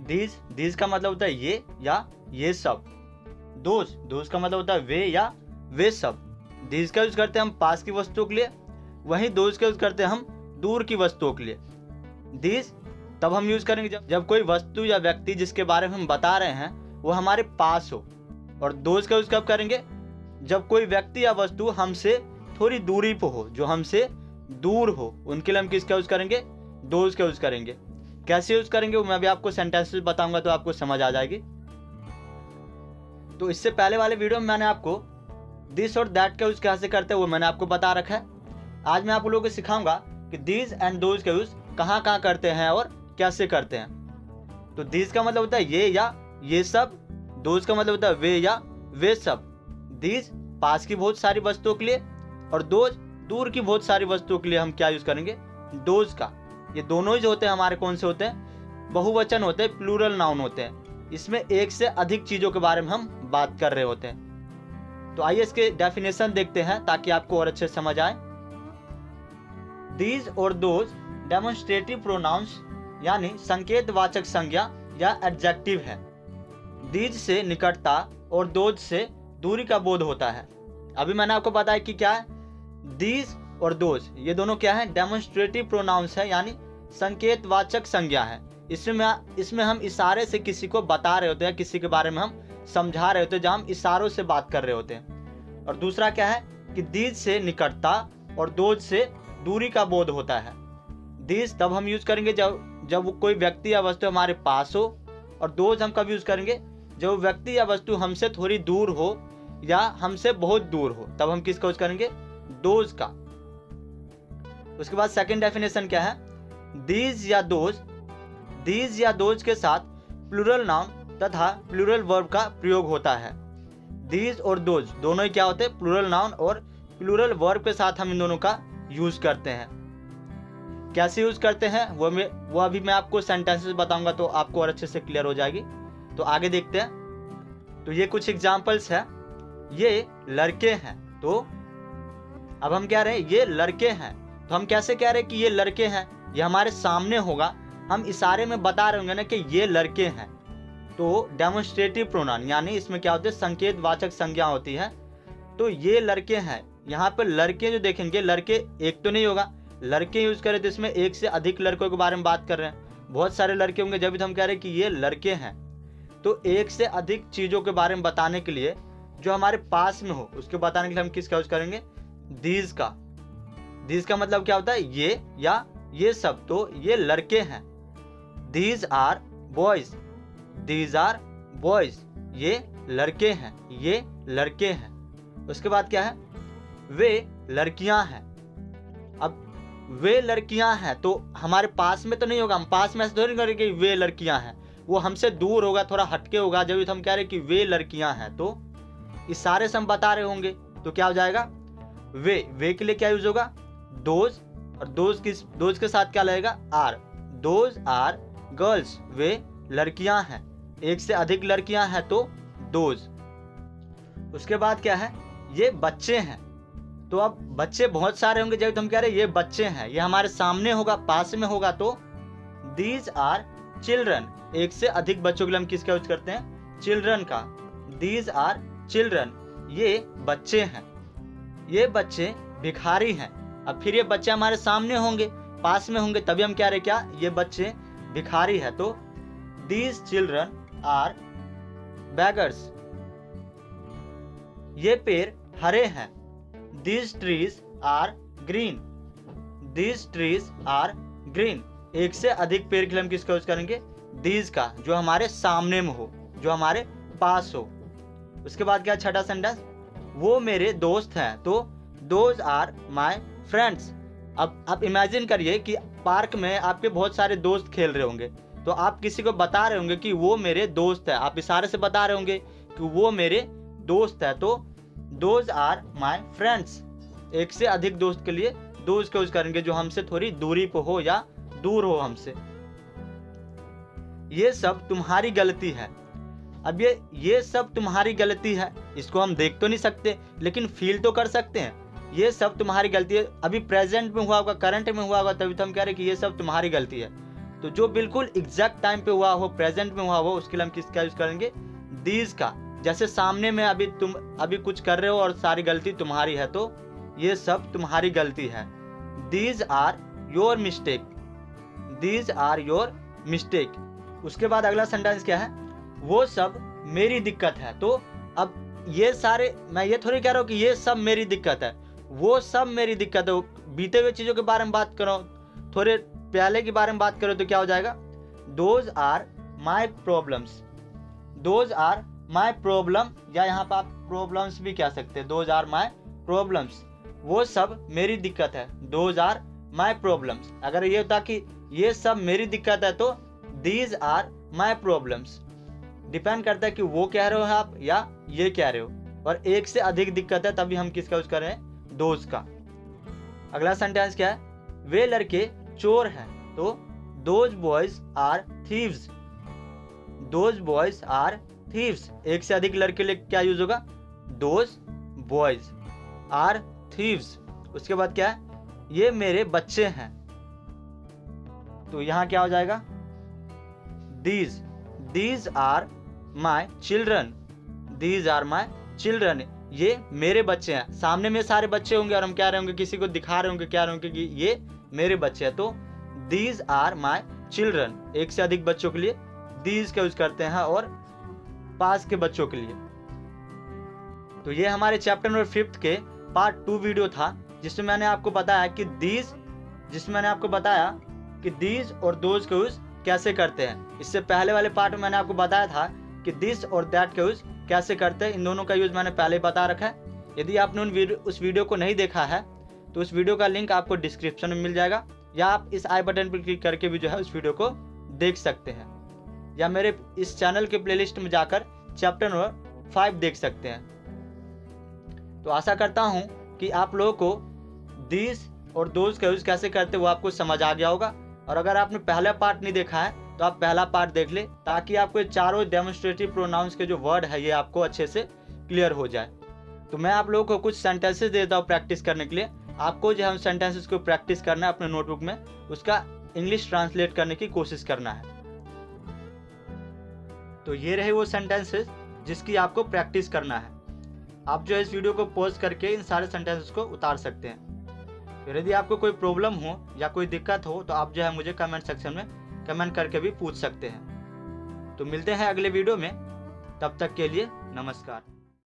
These का मतलब होता है ये या ये सब। दोज का मतलब होता है वे या वे सब। दीज का यूज करते हैं हम पास की वस्तुओं के लिए, वहीं दोज का यूज करते हैं हम दूर की वस्तुओं के लिए। दीज तब हम यूज करेंगे जब कोई वस्तु या व्यक्ति जिसके बारे में हम बता रहे हैं वो हमारे पास हो। और दोज का यूज कब करेंगे? जब कोई व्यक्ति या वस्तु हमसे थोड़ी दूरी पर हो, जो हमसे दूर हो, उनके लिए हम किसका यूज करेंगे? दोज का यूज करेंगे। कैसे यूज करेंगे वो मैं अभी आपको सेंटेंसेस बताऊंगा तो आपको समझ आ जाएगी। तो इससे पहले वाले वीडियो में मैंने आपको दिस और दैट का यूज कैसे करते हैं वो मैंने आपको बता रखा है। आज मैं आप लोगों को सिखाऊंगा कि दीज एंड दोज का यूज कहाँ कहाँ करते हैं और कैसे करते हैं। तो दीज का मतलब होता है ये या ये सब, दोज का मतलब होता है वे या वे सब। दीज पास की बहुत सारी वस्तुओं के लिए और दोज दूर की बहुत सारी वस्तुओं के लिए हम क्या यूज करेंगे? दोज का। ये दोनों ही जो होते हैं हमारे कौन से होते हैं? बहुवचन होते हैं, प्लूरल नाउन होते हैं। इसमें एक से अधिक चीजों के बारे में हम बात कर रहे होते हैं। तो आइए इसके डेफिनेशन देखते हैं ताकि आपको और अच्छे समझ आए। दीज और दोज डेमोन्स्ट्रेटिव प्रोनाउंस यानी संकेतवाचक संज्ञा या एडजेक्टिव है। दीज से निकटता और दोज से दूरी का बोध होता है। अभी मैंने आपको बताया कि क्या है? दीज और दोज ये दोनों क्या है? डेमोन्स्ट्रेटिव प्रोनाउंस है, यानी संकेतवाचक संज्ञा है। इसमें हम इशारे से किसी को बता रहे होते हैं, किसी के बारे में हम समझा रहे होते हैं, जहाँ हम इशारों से बात कर रहे होते हैं। और दूसरा क्या है कि दीज से निकटता और दोज से दूरी का बोध होता है। दीज तब हम यूज करेंगे जब कोई व्यक्ति या वस्तु हमारे पास हो, और दोज हम कब यूज करेंगे? जब व्यक्ति या वस्तु हमसे थोड़ी दूर हो या हमसे बहुत दूर हो, तब हम किसका यूज करेंगे? दोज का। उसके बाद सेकंड डेफिनेशन क्या है? दीज या दोज के साथ प्लूरल नाउन तथा प्लूरल वर्ब का प्रयोग होता है। दीज और दोज दोनों ही क्या होते हैं? प्लूरल नाउन और प्लूरल वर्ब के साथ हम इन दोनों का यूज करते हैं। कैसे यूज करते हैं वो अभी मैं आपको सेंटेंसेस बताऊंगा तो आपको और अच्छे से क्लियर हो जाएगी। तो आगे देखते हैं। तो ये कुछ एग्जांपल्स है। ये लड़के हैं, तो अब हम कह रहे हैं ये लड़के हैं, तो हम कैसे कह रहे हैं कि ये लड़के हैं? ये हमारे सामने होगा, हम इशारे में बता रहे होंगे ना कि ये लड़के हैं। तो डेमोन्स्ट्रेटिव प्रोनाउन यानी इसमें क्या होते हैं? संकेतवाचक संज्ञा होती है। तो ये लड़के हैं, यहाँ पर लड़के जो देखेंगे, लड़के एक तो नहीं होगा। लड़के यूज करें तो इसमें एक से अधिक लड़कों के बारे में बात कर रहे हैं, बहुत सारे लड़के होंगे, जब भी हम कह रहे हैं कि ये लड़के हैं। तो एक से अधिक चीजों के बारे में बताने के लिए जो हमारे पास में हो उसके बताने के लिए हम किसका यूज करेंगे? दीज का। दीज का मतलब क्या होता है? ये या ये सब। तो ये लड़के हैं। These are boys, these are boys, ये लड़के हैं, ये लड़के हैं। उसके बाद क्या है? वे लड़कियां हैं। अब वे लड़कियां हैं तो हमारे पास में तो नहीं होगा, हम पास में ऐसे थोड़ी करेंगे कि वे लड़कियां हैं, वो हमसे दूर होगा, थोड़ा हटके होगा। जब हम कह रहे हैं कि वे लड़कियां हैं तो इशारे से हम बता रहे होंगे, तो क्या हो जाएगा? वे के लिए क्या यूज होगा? दोज, और दोज के साथ क्या लगेगा? आर। दोज आर गर्ल्स, वे लड़कियां हैं। एक से अधिक लड़कियां हैं तो दोज। उसके बाद क्या है? ये बच्चे हैं। तो अब बच्चे बहुत सारे होंगे, जब हम कह रहे हैं ये बच्चे हैं, ये हमारे सामने होगा, पास में होगा, तो दीज आर चिल्ड्रन। एक से अधिक बच्चों के लिए हम किसका यूज करते हैं? चिल्ड्रन का। दीज आर चिल्ड्रन, ये बच्चे हैं। ये बच्चे भिखारी हैं। अब फिर ये बच्चे हमारे सामने होंगे, पास में होंगे, तभी हम कह रहे क्या? ये बच्चे भिखारी है। तो दीज चिल्ड्रन आर बेगर्स। ये पेड़ हरे हैं। These trees are green, these trees are green. एक से अधिक पेड़ के लिए हम किसका यूज करेंगे? दीज का, जो हमारे सामने में हो, जो हमारे पास हो। उसके बाद क्या? छठा सेंटेंस, वो मेरे दोस्त हैं। तो दोज आर माई फ्रेंड्स। अब आप इमेजिन करिए कि पार्क में आपके बहुत सारे दोस्त खेल रहे होंगे, तो आप किसी को बता रहे होंगे कि वो मेरे दोस्त है, आप इशारे से बता रहे होंगे कि वो मेरे दोस्त है। तो दोज आर माई फ्रेंड्स। एक से अधिक दोस्त के लिए दोज का यूज करेंगे, जो हमसे थोड़ी दूरी पर हो या दूर हो हमसे। ये सब तुम्हारी गलती है। अब ये सब तुम्हारी गलती है, इसको हम देख तो नहीं सकते लेकिन फील तो कर सकते हैं। ये सब तुम्हारी गलती है, अभी प्रेजेंट में हुआ होगा, करंट में हुआ होगा, तभी तो हम कह रहे हैं कि ये सब तुम्हारी गलती है। तो जो बिल्कुल एग्जैक्ट टाइम पे हुआ हो, प्रेजेंट में हुआ हो, उसके लिए हम किसका यूज करेंगे? दीज का। जैसे सामने में तुम अभी कुछ कर रहे हो और सारी गलती तुम्हारी है, तो ये सब तुम्हारी गलती है। These are your mistake, these are your mistake. उसके बाद अगला सेंटेंस क्या है? वो सब मेरी दिक्कत है। तो अब ये सारे, मैं ये थोड़ी कह रहा हूँ कि ये सब मेरी दिक्कत है, वो सब मेरी दिक्कत है। बीते हुए चीजों के बारे में बात करो, थोड़े पहले के बारे में बात करो तो क्या हो जाएगा? Those are my problems, those are my problem, या यहाँ पर आप प्रॉब्लम्स भी कह सकते हैं। दोज आर माई प्रॉब्लम्स, वो सब मेरी दिक्कत है। Those are my problems. अगर ये होता कि ये सब मेरी दिक्कत है तो these are my problems. Depend करता है कि वो कह रहे हो आप या ये कह रहे हो, और एक से अधिक दिक्कत है तभी हम किसका यूज कर रहे हैं? दोज का। अगला सेंटेंस क्या है? वे लड़के चोर हैं। तो those boys are thieves, those boys are thieves. एक से अधिक लड़के लिए क्या यूज होगा? Those boys are thieves. उसके बाद क्या है? ये मेरे बच्चे हैं। तो यहां क्या हो जाएगा? These, these are my children, these are my children. ये मेरे बच्चे हैं। सामने में सारे बच्चे होंगे और हम क्या रहे होंगे, किसी को दिखा रहे होंगे, क्या रहे होंगे कि ये मेरे बच्चे हैं। तो दीज आर माई चिल्ड्रन। एक से अधिक बच्चों के लिए दीज का यूज करते हैं और पास के बच्चों के लिए। तो ये हमारे चैप्टर नंबर 5 के पार्ट 2 वीडियो था, जिसमें मैंने आपको बताया कि दीज, जिसमें मैंने आपको बताया कि दीज और दोज का यूज कैसे करते हैं। इससे पहले वाले पार्ट में मैंने आपको बताया था कि दिस और दैट का यूज कैसे करते हैं। इन दोनों का यूज मैंने पहले बता रखा है। यदि आपने उस वीडियो को नहीं देखा है तो उस वीडियो का लिंक आपको डिस्क्रिप्शन में मिल जाएगा, या आप इस आई बटन पर क्लिक करके भी जो है उस वीडियो को देख सकते हैं, या मेरे इस चैनल के प्लेलिस्ट में जाकर चैप्टर नंबर 5 देख सकते हैं। तो आशा करता हूं कि आप लोगों को दिस और दोज का यूज कैसे करते वो आपको समझ आ गया होगा। और अगर आपने पहला पार्ट नहीं देखा है तो आप पहला पार्ट देख ले, ताकि आपको चारों डेमोन्स्ट्रेटिव प्रोनाउंस के जो वर्ड है ये आपको अच्छे से क्लियर हो जाए। तो मैं आप लोगों को कुछ सेंटेंसेस देता हूँ प्रैक्टिस करने के लिए। आपको जो है उन सेंटेंसेस को प्रैक्टिस करना है अपने नोटबुक में, उसका इंग्लिश ट्रांसलेट करने की कोशिश करना है। तो ये रहे वो सेंटेंसेस जिसकी आपको प्रैक्टिस करना है। आप जो है इस वीडियो को पॉज करके इन सारे सेंटेंसेस को उतार सकते हैं। फिर यदि आपको कोई प्रॉब्लम हो या कोई दिक्कत हो तो आप जो है मुझे कमेंट सेक्शन में कमेंट करके भी पूछ सकते हैं। तो मिलते हैं अगले वीडियो में, तब तक के लिए नमस्कार।